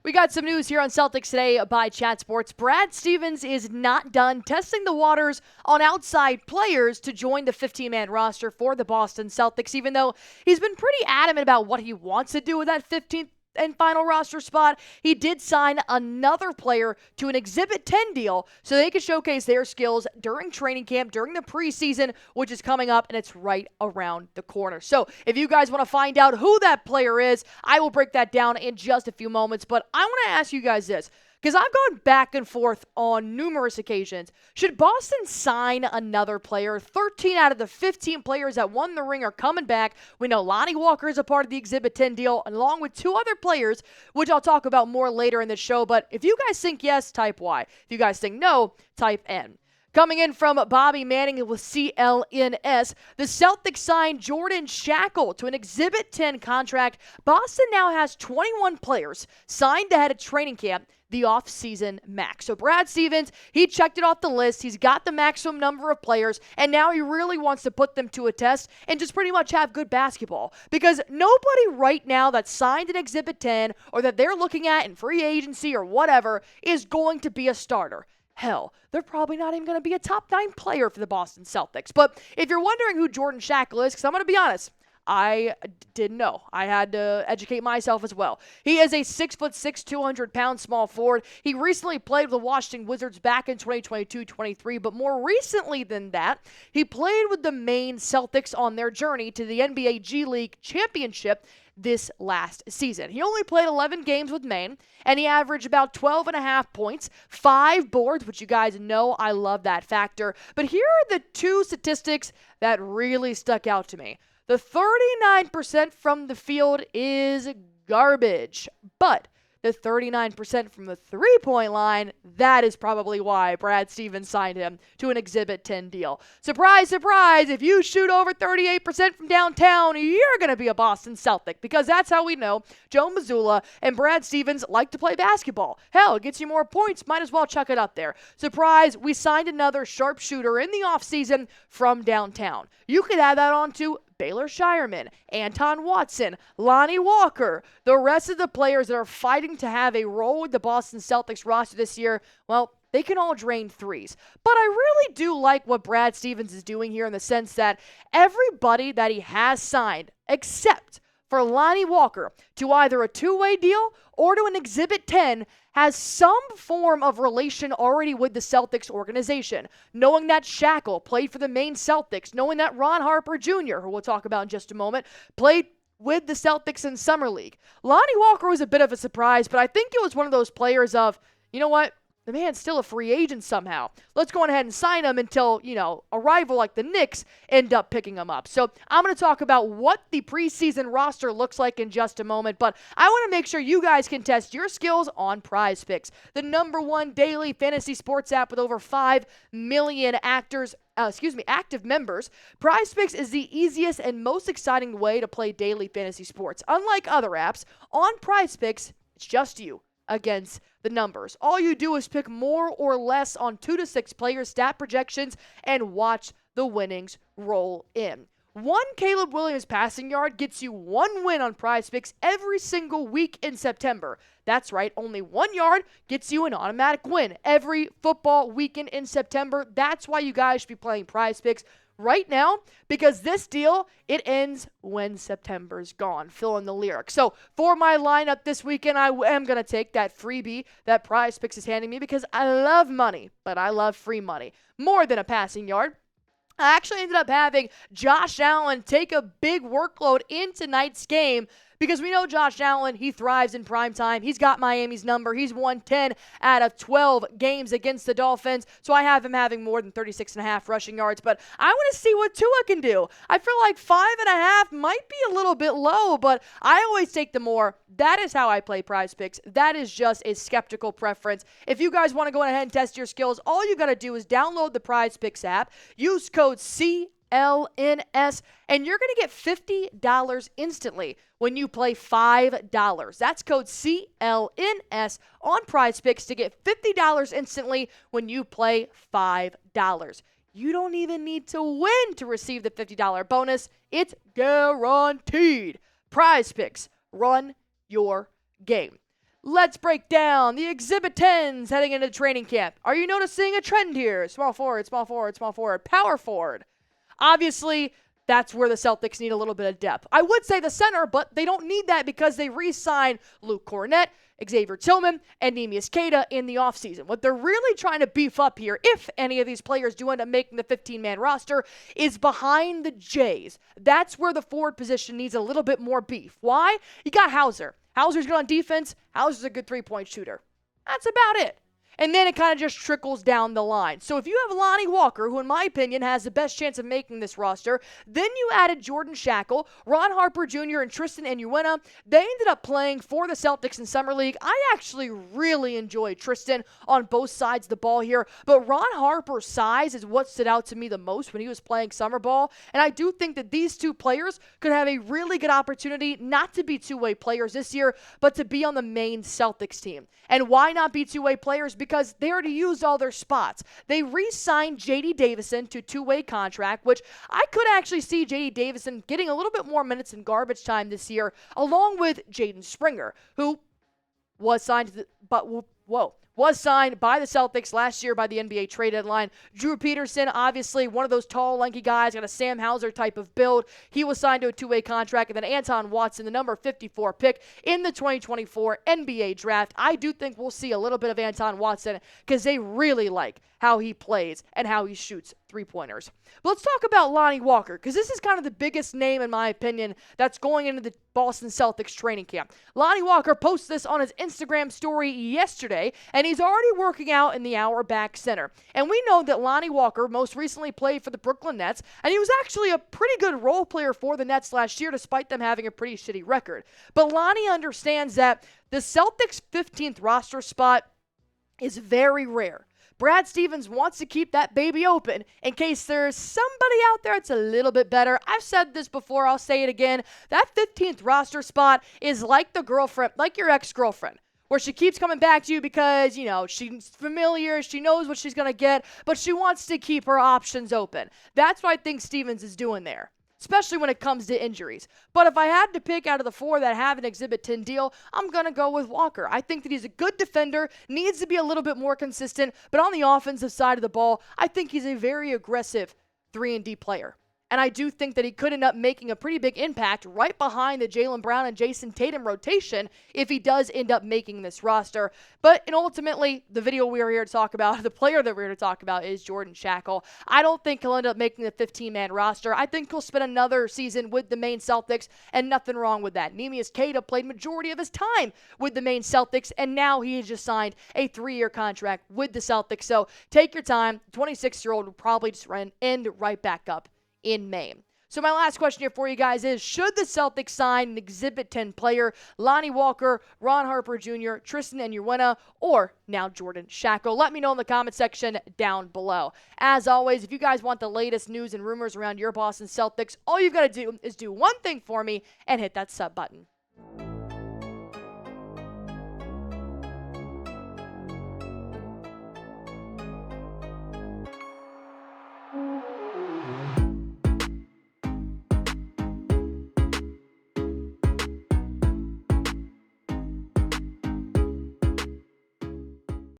We got some news here on Celtics Today by Chat Sports. Brad Stevens is not done testing the waters on outside players to join the 15-man roster for the Boston Celtics, even though he's been pretty adamant about what he wants to do with that 15th and final roster spot. He did sign another player to an Exhibit 10 deal so they can showcase their skills during training camp, during the preseason, which is coming up, and it's right around the corner. So if you guys want to find out who that player is, I will break that down in just a few moments. But I want to ask you guys this, because I've gone back and forth on numerous occasions. Should Boston sign another player? 13 out of the 15 players that won the ring are coming back. We know Lonnie Walker is a part of the Exhibit 10 deal, along with two other players, which I'll talk about more later in the show. But if you guys think yes, type Y. If you guys think no, type N. Coming in from Bobby Manning with CLNS, the Celtics signed Jordan Schakel to an Exhibit 10 contract. Boston now has 21 players signed ahead of training camp, the off-season max. So Brad Stevens, he checked it off the list. He's got the maximum number of players, and now he really wants to put them to a test and just pretty much have good basketball. Because nobody right now that's signed an Exhibit 10 or that they're looking at in free agency or whatever is going to be a starter. Hell, they're probably not even going to be a top 9 player for the Boston Celtics. But if you're wondering who Jordan Schakel is, because I'm going to be honest, I didn't know. I had to educate myself as well. He is a 6'6", 200-pound small forward. He recently played with the Washington Wizards back in 2022-23, but more recently than that, he played with the Maine Celtics on their journey to the NBA G League championship this last season. He only played 11 games with Maine, and he averaged about 12.5 points, 5 boards, which you guys know I love that factor. But here are the two statistics that really stuck out to me. The 39% from the field is garbage, but the 39% from the three-point line, that is probably why Brad Stevens signed him to an Exhibit 10 deal. Surprise, surprise, if you shoot over 38% from downtown, you're going to be a Boston Celtic, because that's how we know Joe Mazzulla and Brad Stevens like to play basketball. Hell, it gets you more points, might as well chuck it up there. Surprise, we signed another sharpshooter in the offseason from downtown. You could add that on to Baylor Shireman, Anton Watson, Lonnie Walker, the rest of the players that are fighting to have a role with the Boston Celtics roster this year. Well, they can all drain threes. But I really do like what Brad Stevens is doing here in the sense that everybody that he has signed, except for Lonnie Walker, to either a two-way deal or to an Exhibit 10, has some form of relation already with the Celtics organization. Knowing that Shackel played for the Maine Celtics, knowing that Harper Jr., who we'll talk about in just a moment, played with the Celtics in Summer League. Lonnie Walker was a bit of a surprise, but I think it was one of those players of, you know what? The man's still a free agent somehow. Let's go ahead and sign him until, a rival like the Knicks end up picking him up. So I'm going to talk about what the preseason roster looks like in just a moment, but I want to make sure you guys can test your skills on PrizePicks, the #1 daily fantasy sports app with over 5 million active members. PrizePicks is the easiest and most exciting way to play daily fantasy sports. Unlike other apps, on PrizePicks, it's just you against the numbers. All you do is pick more or less on 2 to 6 player stat projections and watch the winnings roll in. One Caleb Williams passing yard gets you 1 win on PrizePicks every single week in September. That's right, only 1 yard gets you an automatic win every football weekend in September. That's why you guys should be playing PrizePicks right now, because this deal, it ends when September's gone. Fill in the lyrics. So for my lineup this weekend, I am going to take that freebie that PrizePicks is handing me, because I love money, but I love free money more than a passing yard. I actually ended up having Josh Allen take a big workload in tonight's game, because we know Josh Allen, he thrives in prime time. He's got Miami's number. He's won 10 out of 12 games against the Dolphins. So I have him having more than 36.5 rushing yards. But I want to see what Tua can do. I feel like 5.5 might be a little bit low, but I always take the more. That is how I play PrizePicks. That is just a skeptical preference. If you guys want to go ahead and test your skills, all you got to do is download the PrizePicks app, use code CLNS, and you're going to get $50 instantly when you play $5. That's code CLNS on PrizePicks to get $50 instantly when you play $5. You don't even need to win to receive the $50 bonus. It's guaranteed. PrizePicks, run your game. Let's break down the Exhibit 10s heading into training camp. Are you noticing a trend here? Small forward, small forward, small forward, power forward. Obviously, that's where the Celtics need a little bit of depth. I would say the center, but they don't need that because they re-signed Luke Cornett, Xavier Tillman, and Neemias Queta in the offseason. What they're really trying to beef up here, if any of these players do end up making the 15-man roster, is behind the Jays. That's where the forward position needs a little bit more beef. Why? You got Hauser. Hauser's good on defense. Hauser's a good three-point shooter. That's about it. And then it kind of just trickles down the line. So if you have Lonnie Walker, who in my opinion has the best chance of making this roster, then you added Jordan Schakel, Harper Jr., and Tristan Enaruna. They ended up playing for the Celtics in Summer League. I actually really enjoy Tristan on both sides of the ball here, but Harper's size is what stood out to me the most when he was playing summer ball, and I do think that these two players could have a really good opportunity not to be two-way players this year, but to be on the Maine Celtics team. And why not be two-way players? Because they already used all their spots. They re-signed J.D. Davison to a two-way contract, which I could actually see J.D. Davison getting a little bit more minutes in garbage time this year, along with Jaden Springer, who was signed was signed by the Celtics last year by the NBA trade deadline. Drew Peterson, obviously one of those tall, lanky guys, got a Sam Hauser type of build. He was signed to a two-way contract. And then Anton Watson, the number 54 pick in the 2024 NBA draft. I do think we'll see a little bit of Anton Watson because they really like how he plays and how he shoots three-pointers. But let's talk about Lonnie Walker, because this is kind of the biggest name, in my opinion, that's going into the Boston Celtics training camp. Lonnie Walker posted this on his Instagram story yesterday, and he's already working out in the Auerbach Center. And we know that Lonnie Walker most recently played for the Brooklyn Nets, and he was actually a pretty good role player for the Nets last year, despite them having a pretty shitty record. But Lonnie understands that the Celtics' 15th roster spot is very rare. Brad Stevens wants to keep that baby open in case there's somebody out there that's a little bit better. I've said this before, I'll say it again. That 15th roster spot is like the girlfriend, like your ex-girlfriend, where she keeps coming back to you because, she's familiar, she knows what she's going to get, but she wants to keep her options open. That's what I think Stevens is doing there, especially when it comes to injuries. But if I had to pick out of the four that have an Exhibit 10 deal, I'm going to go with Walker. I think that he's a good defender, needs to be a little bit more consistent, but on the offensive side of the ball, I think he's a very aggressive 3-and-D player. And I do think that he could end up making a pretty big impact right behind the Jaylen Brown and Jason Tatum rotation if he does end up making this roster. But ultimately, the video we are here to talk about, the player that we're here to talk about is Jordan Schakel. I don't think he'll end up making the 15-man roster. I think he'll spend another season with the Maine Celtics, and nothing wrong with that. Neemias Queta played majority of his time with the Maine Celtics, and now he has just signed a 3-year contract with the Celtics. So take your time. The 26-year-old will probably just end right back up in Maine. So my last question here for you guys is, should the Celtics sign an Exhibit 10 player, Lonnie Walker, Harper Jr., Tristan Enaruna, or now Jordan Schakel? Let me know in the comment section down below. As always, if you guys want the latest news and rumors around your Boston Celtics, all you've got to do is do one thing for me and hit that sub button.